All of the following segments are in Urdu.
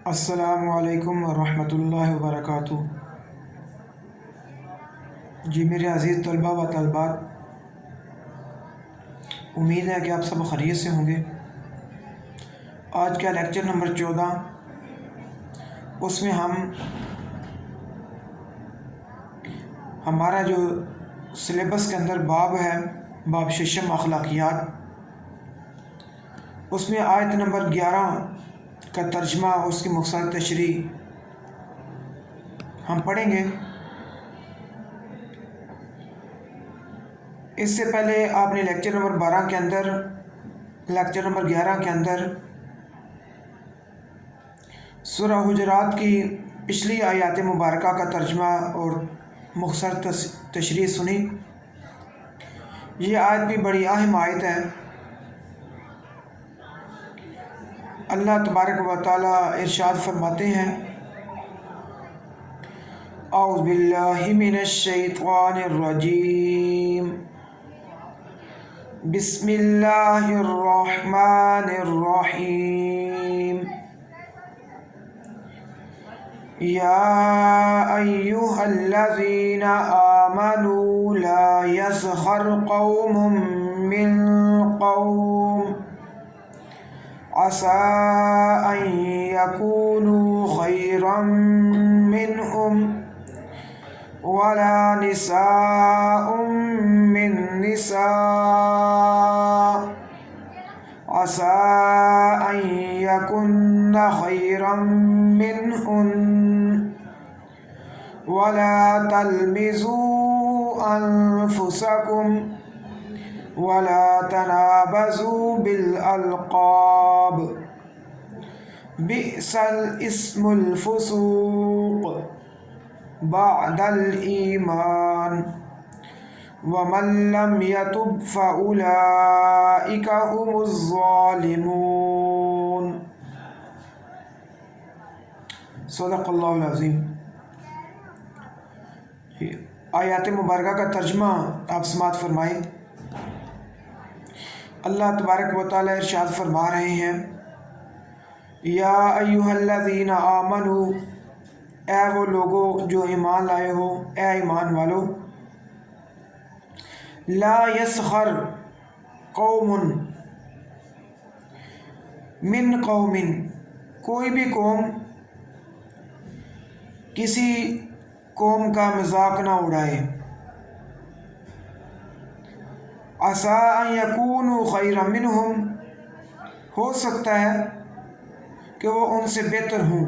السلام علیکم ورحمۃ اللہ وبرکاتہ۔ جی میرے عزیز طلباء و طالبات، امید ہے کہ آپ سب خیریت سے ہوں گے۔ آج کا لیکچر نمبر 14، اس میں ہمارا جو سلیبس کے اندر باب ہے، باب ششم اخلاقیات، اس میں آیت نمبر 11 کا ترجمہ، اس کی مختصر تشریح ہم پڑھیں گے۔ اس سے پہلے آپ نے لیکچر نمبر 11 کے اندر سورہ حجرات کی پچھلی آیات مبارکہ کا ترجمہ اور مختصر تشریح سنی۔ یہ آیت بھی بڑی اہم آیت ہے۔ اللہ تبارک و تعالی ارشاد فرماتے ہیں، اعوذ باللہ من الشیطان الرجیم، بسم اللہ الرحمن الرحیم، یا ایہا الذین آمنوا لا یسخر قوم من قوم عسى أن يكونوا خيرا منهم ولا نساء من نساء عسى أن يكن خيرا منهن ولا تلمزوا أنفسكم ولا تنابزوا بالألقاب بئس الاسم الفسوق بعد الإيمان ومن لم يتب فأولئك هم الظالمون۔ صدق اللہ العظیم۔ آیات مبارکہ کا ترجمہ آپ سماعت فرمائیں۔ اللہ تبارک و تعالی ارشاد فرما رہے ہیں، یا ایہا الذین آمنوا، اے وہ لوگو جو ایمان لائے ہو، اے ایمان والو، لا یسخر قوم من قوم، کوئی بھی قوم کسی قوم کا مذاق نہ اڑائے، عسیٰ ان یکونوا خیرا منہم، ہو سکتا ہے کہ وہ ان سے بہتر ہوں،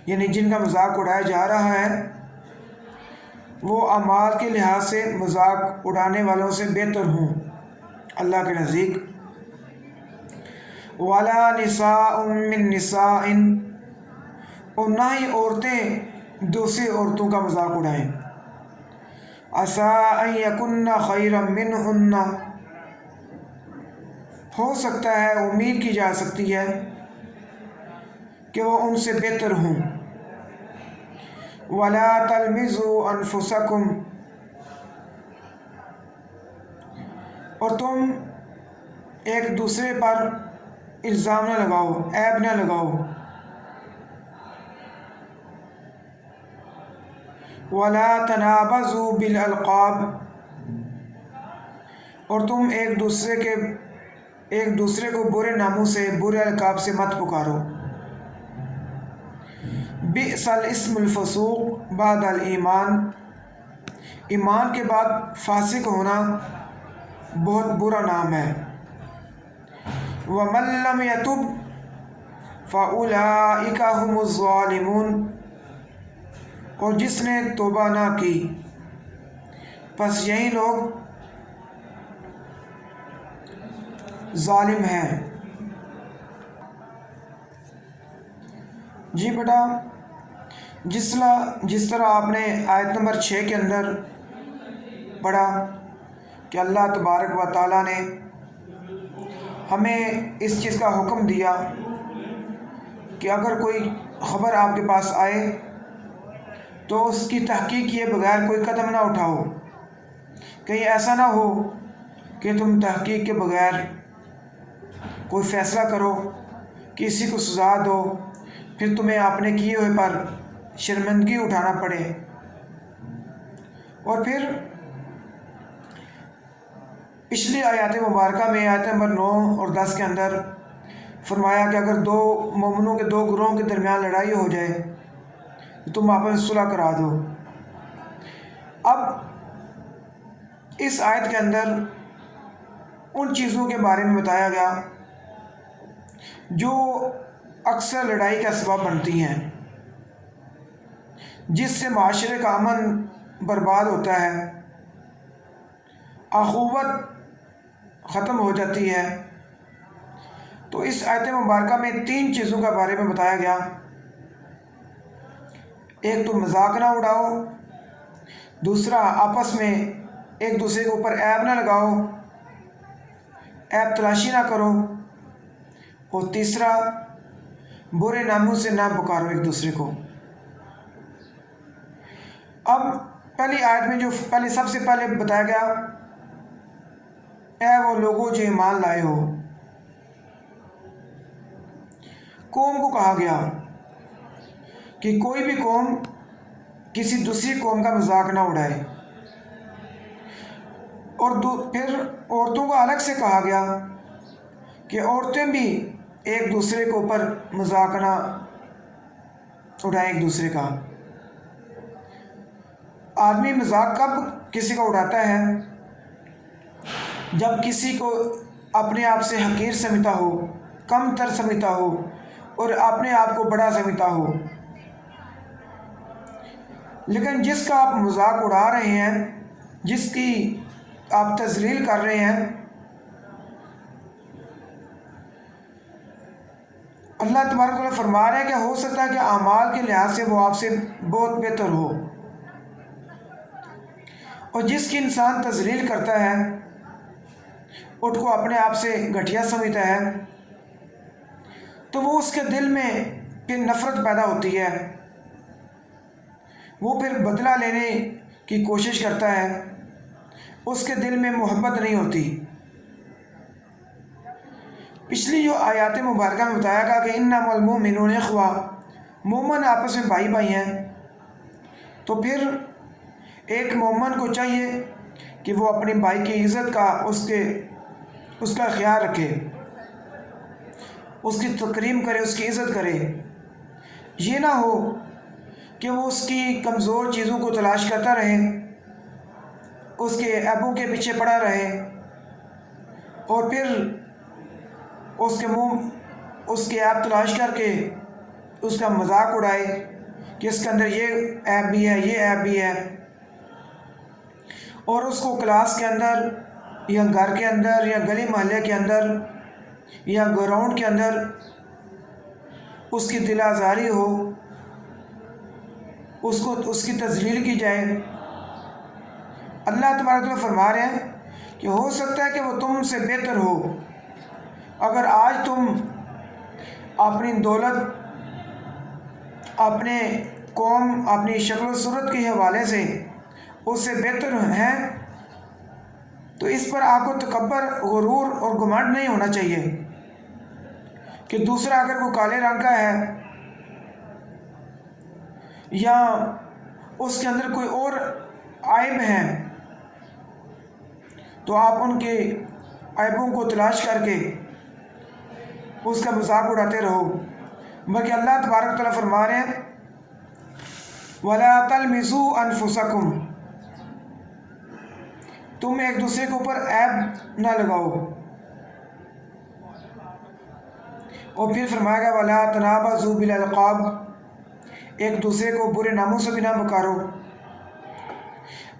یعنی جن کا مذاق اڑایا جا رہا ہے وہ اعمال کے لحاظ سے مذاق اڑانے والوں سے بہتر ہوں اللہ کے نزدیک۔ ولا نساء من نساء، اور نہ ہی عورتیں دوسری عورتوں کا مذاق اڑائیں، عسیٰ ان یکن خیرا منہن، ہو سکتا ہے، امید کی جا سکتی ہے کہ وہ ان سے بہتر ہوں۔ ولا تلمزوا انفسکم، اور تم ایک دوسرے پر الزام نہ لگاؤ، عیب نہ لگاؤ۔ ولا تنابزوا بالالقاب، اور تم ایک دوسرے کو برے ناموں سے، برے القاب سے مت پکارو۔ بئس الاسم الفسوق بعد الایمان، ایمان کے بعد فاسق ہونا بہت برا نام ہے۔ ومن لم یتب فاولئک هم الظالمون، اور جس نے توبہ نہ کی پس یہی لوگ ظالم ہیں۔ جی بیٹا، جس طرح آپ نے آیت نمبر 6 کے اندر پڑھا کہ اللہ تبارک و تعالیٰ نے ہمیں اس چیز کا حکم دیا کہ اگر کوئی خبر آپ کے پاس آئے تو اس کی تحقیق کیے بغیر کوئی قدم نہ اٹھاؤ، کہیں ایسا نہ ہو کہ تم تحقیق کے بغیر کوئی فیصلہ کرو کسی کو سزا دو، پھر تمہیں اپنے کیے ہوئے پر شرمندگی اٹھانا پڑے۔ اور پھر پچھلی آیات مبارکہ میں آیت نمبر 9 اور 10 کے اندر فرمایا کہ اگر دو مومنوں کے دو گروہوں کے درمیان لڑائی ہو جائے تو تم آپس میں صلح کرا دو۔ اب اس آیت کے اندر ان چیزوں کے بارے میں بتایا گیا جو اکثر لڑائی کا سبب بنتی ہیں، جس سے معاشرے کا امن برباد ہوتا ہے، اخوت ختم ہو جاتی ہے۔ تو اس آیت مبارکہ میں 3 چیزوں کے بارے میں بتایا گیا۔ ایک تو مذاق نہ اڑاؤ، دوسرا آپس میں ایک دوسرے کے اوپر عیب نہ لگاؤ، عیب تلاشی نہ کرو، اور تیسرا برے ناموں سے نہ پکارو ایک دوسرے کو۔ اب پہلی آیت میں جو سب سے پہلے بتایا گیا، اے وہ لوگوں جو ایمان لائے ہو، قوم کو کہا گیا کہ کوئی بھی قوم کسی دوسری قوم کا مذاق نہ اڑائے، اور پھر عورتوں کو الگ سے کہا گیا کہ عورتیں بھی ایک دوسرے کے اوپر مذاق نہ اڑائیں ایک دوسرے کا۔ آدمی مذاق کب کسی کا اڑاتا ہے؟ جب کسی کو اپنے آپ سے حقیر سمجھتا ہو، کم تر سمجھتا ہو اور اپنے آپ کو بڑا سمجھتا ہو۔ لیکن جس کا آپ مذاق اڑا رہے ہیں، جس کی آپ تذلیل کر رہے ہیں، اللہ تبارک و تعالیٰ فرما رہے ہیں کہ ہو سکتا ہے کہ اعمال کے لحاظ سے وہ آپ سے بہت بہتر ہو، اور جس کی انسان تذلیل کرتا ہے، اس کو اپنے آپ سے گھٹیا سمجھتا ہے، تو وہ اس کے دل میں پھر نفرت پیدا ہوتی ہے، وہ پھر بدلہ لینے کی کوشش کرتا ہے، اس کے دل میں محبت نہیں ہوتی۔ پچھلی جو آیات مبارکہ میں بتایا گیا کہ انما المؤمنون اخوہ، مومن آپس میں بھائی بھائی ہیں، تو پھر ایک مومن کو چاہیے کہ وہ اپنے بھائی کی عزت کا اس کا خیال رکھے، اس کی تکریم کرے، اس کی عزت کرے۔ یہ نہ ہو کہ وہ اس کی کمزور چیزوں کو تلاش کرتا رہے، اس کے عیبوں کے پیچھے پڑا رہے، اور پھر اس کے عیب تلاش کر کے اس کا مذاق اڑائے کہ اس کے اندر یہ عیب بھی ہے، یہ عیب بھی ہے، اور اس کو کلاس کے اندر یا گھر کے اندر یا گلی محلے کے اندر یا گراؤنڈ کے اندر اس کی دل آزاری ہو، اس کی تذلیل کی جائے۔ اللہ تبارک و تعالیٰ فرما رہے ہیں کہ ہو سکتا ہے کہ وہ تم سے بہتر ہو۔ اگر آج تم اپنی دولت، اپنے قوم، اپنی شکل و صورت کے حوالے سے اس سے بہتر ہیں، تو اس پر آپ کو تکبر، غرور اور گھمنڈ نہیں ہونا چاہیے کہ دوسرا اگر کوئی کالے رنگ کا ہے یا اس کے اندر کوئی اور عیب ہیں تو آپ ان کے عیبوں کو تلاش کر کے اس کا مذاق اڑاتے رہو، بلکہ اللہ تبارک و تعالیٰ فرما رہے ہیں وَلَا تَلْمِزُوا أَنفُسَكُمْ، تم ایک دوسرے کے اوپر عیب نہ لگاؤ، اور پھر فرمایا گیا وَلَا تَنَابَزُوا بِالْأَلْقَابِ، ایک دوسرے کو برے ناموں سے بھی نہ پکارو۔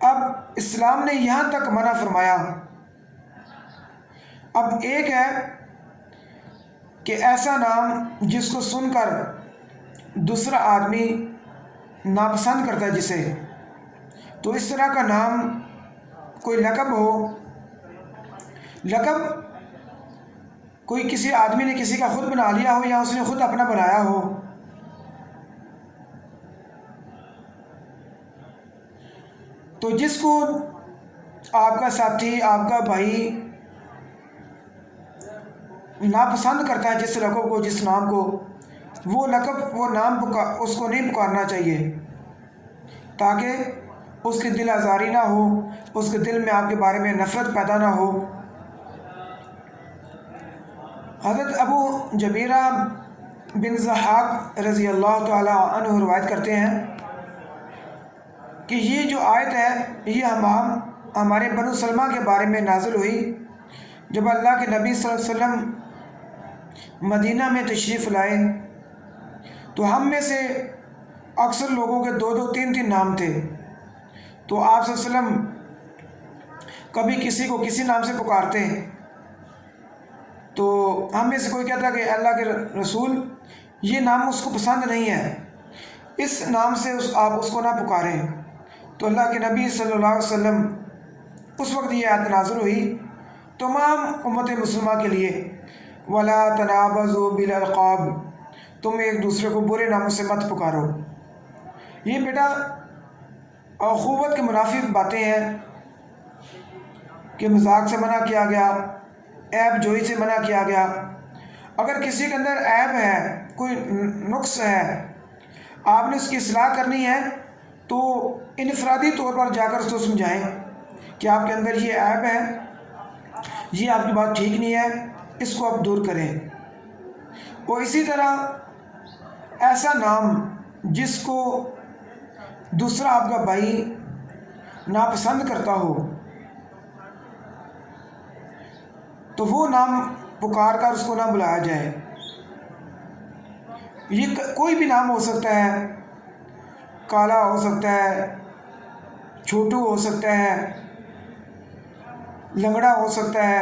اب اسلام نے یہاں تک منع فرمایا، اب ایک ہے کہ ایسا نام جس کو سن کر دوسرا آدمی ناپسند کرتا ہے جسے، تو اس طرح کا نام کوئی لقب ہو، لقب کوئی کسی آدمی نے کسی کا خود بنا لیا ہو یا اس نے خود اپنا بنایا ہو، تو جس کو آپ کا ساتھی، آپ کا بھائی ناپسند کرتا ہے جس لقب کو، جس نام کو، وہ لقب وہ نام اس کو نہیں پکارنا چاہیے، تاکہ اس کی دل آزاری نہ ہو، اس کے دل میں آپ کے بارے میں نفرت پیدا نہ ہو۔ حضرت ابو جبیرہ بن ضحاک رضی اللہ تعالی عنہ روایت کرتے ہیں کہ یہ جو آیت ہے یہ ہمارے بنو سلمہ کے بارے میں نازل ہوئی جب اللہ کے نبی صلی اللہ علیہ وسلم مدینہ میں تشریف لائے، تو ہم میں سے اکثر لوگوں کے 2 3 نام تھے، تو آپ صلی اللہ علیہ وسلم کبھی کسی کو کسی نام سے پکارتے، تو ہم میں سے کوئی کہتا کہ اللہ کے رسول یہ نام اس کو پسند نہیں ہے، اس نام سے آپ اس کو نہ پکاریں۔ تو اللہ کے نبی صلی اللہ علیہ وسلم اس وقت یہ آیت نازل ہوئی تمام امت مسلمہ کے لیے، وَلَا تَنَابَزُوا بِالْأَلْقَابِ، تم ایک دوسرے کو برے ناموں سے مت پکارو۔ یہ بیٹا اخوت کے منافی باتیں ہیں کہ مذاق سے منع کیا گیا، عیب جوئی سے منع کیا گیا۔ اگر کسی کے اندر عیب ہے، کوئی نقص ہے، آپ نے اس کی اصلاح کرنی ہے تو انفرادی طور پر جا کر اس کو سمجھائیں کہ آپ کے اندر یہ عیب ہے، یہ آپ کی بات ٹھیک نہیں ہے، اس کو آپ دور کریں۔ اور اسی طرح ایسا نام جس کو دوسرا آپ کا بھائی ناپسند کرتا ہو تو وہ نام پکار کر اس کو نہ بلایا جائے۔ یہ کوئی بھی نام ہو سکتا ہے، کالا ہو سکتا ہے، چھوٹو ہو سکتا ہے، لنگڑا ہو سکتا ہے،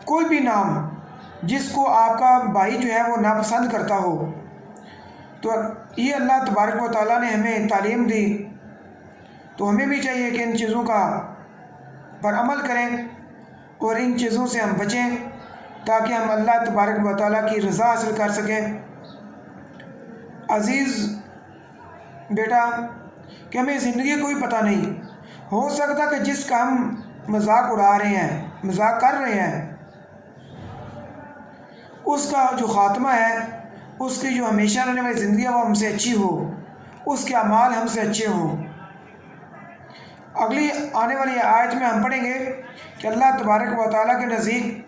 کوئی بھی نام جس کو آپ کا بھائی جو ہے وہ ناپسند کرتا ہو، تو یہ اللہ تبارک و تعالیٰ نے ہمیں تعلیم دی، تو ہمیں بھی چاہیے کہ ان چیزوں کا پر عمل کریں اور ان چیزوں سے ہم بچیں تاکہ ہم اللہ تبارک و تعالیٰ کی رضا حاصل کر سکیں۔ عزیز بیٹا کہ ہمیں زندگی کوئی پتہ نہیں، ہو سکتا کہ جس کا ہم مذاق اڑا رہے ہیں، مذاق کر رہے ہیں، اس کا جو خاتمہ ہے، اس کی جو ہمیشہ رہنے والی زندگی ہے وہ ہم سے اچھی ہو، اس کے اعمال ہم سے اچھے ہوں۔ اگلی آنے والی آیت میں ہم پڑھیں گے کہ اللہ تبارک و تعالیٰ کے نزدیک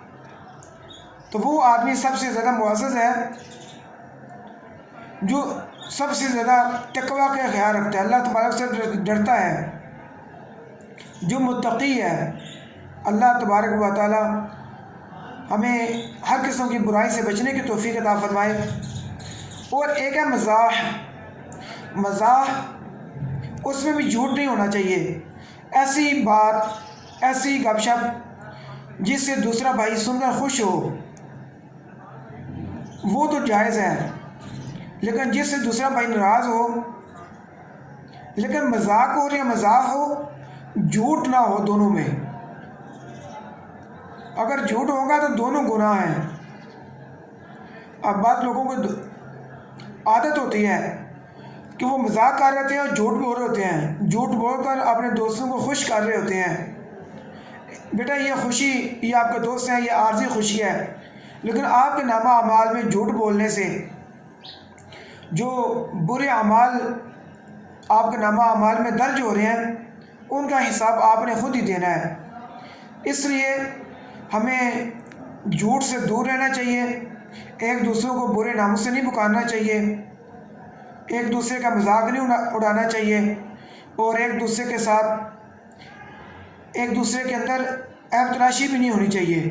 تو وہ آدمی سب سے زیادہ معزز ہے جو سب سے زیادہ تقوی کا خیال رکھتا ہے، اللہ تبارک سے ڈرتا ہے، جو متقی ہے۔ اللہ تبارک و تعالیٰ ہمیں ہر قسم کی برائی سے بچنے کی توفیق عطا فرمائے۔ اور ایک ہے مزاح، مزاح اس میں بھی جھوٹ نہیں ہونا چاہیے، ایسی بات، ایسی گپ شپ جس سے دوسرا بھائی سن کر خوش ہو وہ تو جائز ہے، لیکن جس سے دوسرا بھائی ناراض ہو، لیکن مذاق ہو یا مزاح ہو، جھوٹ نہ ہو دونوں میں۔ اگر جھوٹ ہوگا تو دونوں گناہ ہیں۔ اب بعض لوگوں کو عادت ہوتی ہے کہ وہ مذاق کر رہے ہوتے ہیں اور جھوٹ بول رہے ہوتے ہیں، جھوٹ بول کر اپنے دوستوں کو خوش کر رہے ہوتے ہیں۔ بیٹا یہ خوشی، یہ آپ کے دوست ہیں، یہ عارضی خوشی ہے، لیکن آپ کے نامہ اعمال میں جھوٹ بولنے سے جو برے اعمال آپ کے نامہ اعمال میں درج ہو رہے ہیں ان کا حساب آپ نے خود ہی دینا ہے۔ اس لیے ہمیں جھوٹ سے دور رہنا چاہیے، ایک دوسرے کو برے ناموں سے نہیں پکارنا چاہیے، ایک دوسرے کا مذاق نہیں اڑانا چاہیے، اور ایک دوسرے کے ساتھ ایک دوسرے کے اندر عیب تلاشی بھی نہیں ہونی چاہیے۔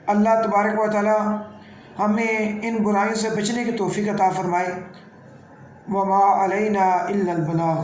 اللہ تبارک و تعالی ہمیں ان برائیوں سے بچنے کی توفیق عطا فرمائے۔ وما علینا الا البلاغ۔